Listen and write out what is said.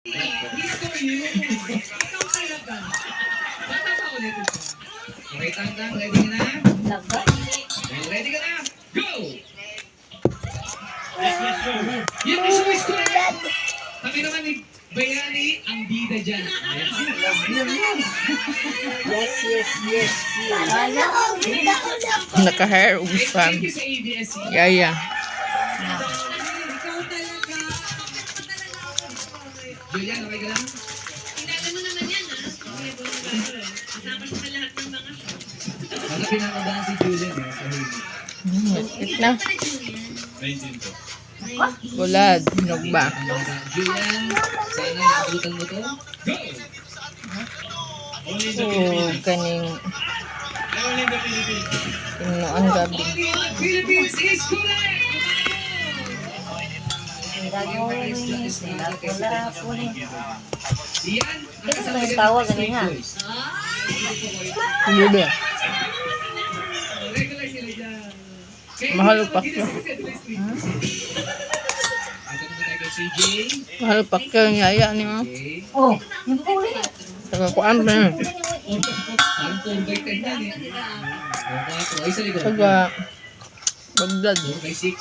Ikaw talaga. Bata pa ulit ito. Okay, Tangtang, ready ka na? Ready ka na? Go! Yan, isuwis ko na. Kami naman ni Bayani ang bida dyan. Yes. Naka-hair usan. Thank you sa ABS-CBN. Yaya. Ikaw talaga. Julian, okay ka lang? Kilala mo naman yan, ha? Kasama siya sa lahat ng mga show. Ano pinakabahan si Julian eh? Sa huli. It na. Ano Julian? 19 to. Bulad. Hinog ba? Julian, sana nakabutan mo to. Go! Only in the Oo, Philippines. kaning Only in the Philippines. ang gabi. Only in the Philippines is correct! Yan, ang kasama dyan, tawag, straight ganun nga. boys. Hindi ba? Regular sila dyan. Kaya Mahal hindi pa naman siya. ginasik sila straight boys. Ito naman tayo kay CJ. Mahal pa ka ng yaya ni mo. Okay. Oh, yung puli. Tagakuan pa yun. Parang 4x10 yan eh. 4, ay sa likod. Taga Bagdad. 4x6.